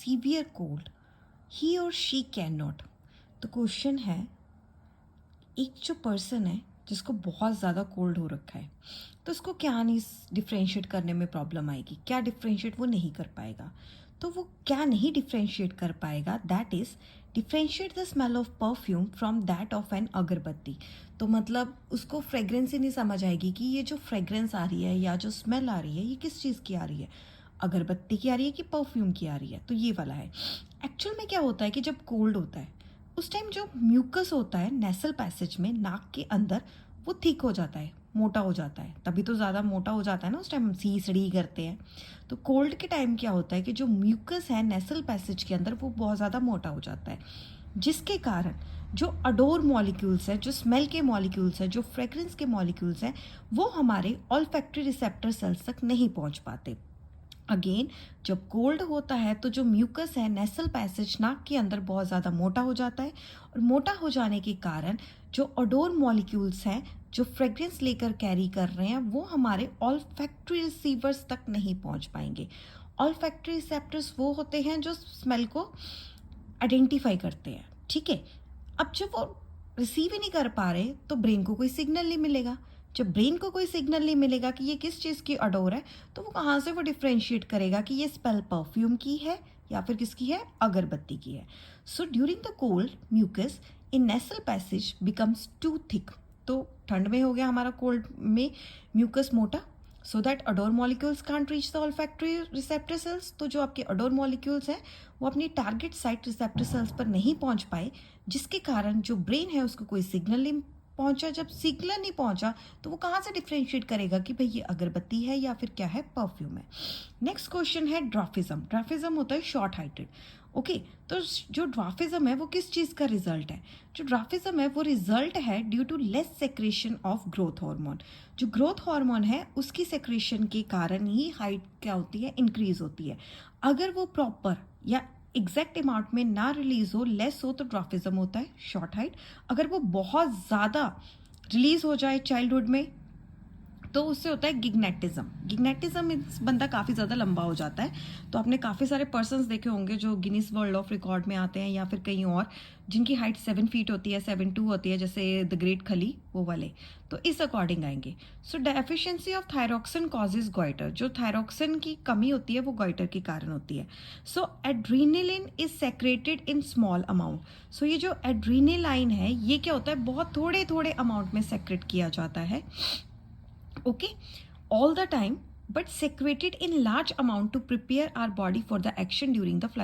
Severe cold ही और she can not. तो question है, एक जो पर्सन है जिसको बहुत ज़्यादा कोल्ड हो रखा है, तो उसको क्या नहीं डिफ्रेंशिएट करने में प्रॉब्लम आएगी, क्या डिफ्रेंशिएट वो नहीं कर पाएगा। तो वो क्या नहीं डिफ्रेंशिएट कर पाएगा, that is differentiate the smell of perfume from that of an agarbatti. तो मतलब उसको फ्रेग्रेंस ही नहीं समझ आएगी कि ये जो फ्रेग्रेंस आ रही है या जो स्मेल आ रही है ये किस चीज़ की आ रही है, अगरबत्ती की आ रही है कि परफ्यूम की आ रही है। तो ये वाला है। एक्चुअल में क्या होता है कि जब कोल्ड होता है उस टाइम जो म्यूकस होता है नेसल पैसेज में, नाक के अंदर, वो थिक हो जाता है, मोटा हो जाता है। तभी तो ज़्यादा मोटा हो जाता है ना, उस टाइम हम सीसड़ी करते हैं। तो कोल्ड के टाइम क्या होता है कि जो म्यूकस है नेसल पैसेज के अंदर वो बहुत ज़्यादा मोटा हो जाता है, जिसके कारण जो अडोर मॉलिक्यूल्स है, जो स्मेल के मॉलिक्यूल्स है, जो फ्रेग्रेंस के मॉलिक्यूल्स हैं, वो हमारे ऑल्फैक्टरी रिसेप्टर सेल्स तक नहीं पहुंच पाते। अगेन जब कोल्ड होता है तो जो म्यूकस है नेसल पैसेज नाक के अंदर बहुत ज़्यादा मोटा हो जाता है, और मोटा हो जाने के कारण जो अडोर मॉलिक्यूल्स हैं जो फ्रेग्रेंस लेकर कैरी कर रहे हैं वो हमारे ऑल्फैक्टरी रिसीवर्स तक नहीं पहुंच पाएंगे। ऑल्फैक्टरी रिसेप्टर्स वो होते हैं जो स्मेल को आइडेंटिफाई करते हैं, ठीक है। अब जब वो रिसीव ही नहीं कर पा रहे तो ब्रेन को कोई सिग्नल नहीं मिलेगा। जब ब्रेन को कोई सिग्नल नहीं मिलेगा कि ये किस चीज़ की अडोर है, तो वो कहाँ से वो डिफ्रेंशिएट करेगा कि ये स्मेल परफ्यूम की है या फिर किसकी है, अगरबत्ती की है। So during the cold mucus in nasal passage becomes too thick. तो ठंड में हो गया हमारा कोल्ड में म्यूकस मोटा, so that adore molecules can't reach the olfactory receptor cells. तो जो आपके अडोर मॉलिक्यूल्स हैं वो अपनी टारगेट साइट रिसेप्टर सेल्स पर नहीं पहुंच पाए, जिसके कारण जो ब्रेन है उसको कोई सिग्नल नहीं पहुंचा। जब सिग्नल नहीं पहुंचा तो वो कहाँ से डिफ्रेंशिएट करेगा कि भाई ये अगरबत्ती है या फिर क्या है, परफ्यूम है। नेक्स्ट क्वेश्चन है ड्वार्फिज्म। ड्वार्फिज्म होता है शॉर्ट हाइटेड। ओके, तो जो ड्वार्फिज्म है वो किस चीज़ का रिजल्ट है? जो ड्वार्फिज्म है वो रिजल्ट है due to less secretion of growth hormone. जो ग्रोथ हार्मोन है उसकी सेक्रेशन के कारण ही हाइट क्या होती है, इंक्रीज होती है। अगर वो प्रॉपर या एग्जैक्ट अमाउंट में ना रिलीज हो, लेस हो, तो ड्वार्फिज्म होता है शॉर्ट हाइट। अगर वो बहुत ज़्यादा रिलीज हो जाए चाइल्डहुड में तो उससे होता है गिग्नेटिज्म। गिग्नेटिज्म मीन्स बंदा काफ़ी ज़्यादा लंबा हो जाता है। तो आपने काफ़ी सारे पर्सन्स देखे होंगे जो गिनीज वर्ल्ड ऑफ रिकॉर्ड में आते हैं या फिर कहीं और, जिनकी हाइट 7 फीट होती है, 7'2" होती है, जैसे द ग्रेट खली, वो वाले। तो इस अकॉर्डिंग आएंगे। So deficiency of thyroxine causes goitre. जो थायरॉक्सिन की कमी होती है वो गॉइटर के कारण होती है। So adrenaline is secreted in small amount. So ये जो एड्रीनलाइन है ये क्या होता है, बहुत थोड़े थोड़े अमाउंट में सेक्रेट किया जाता है, okay, all the time, but secreted in large amount to prepare our body for the action during the flight.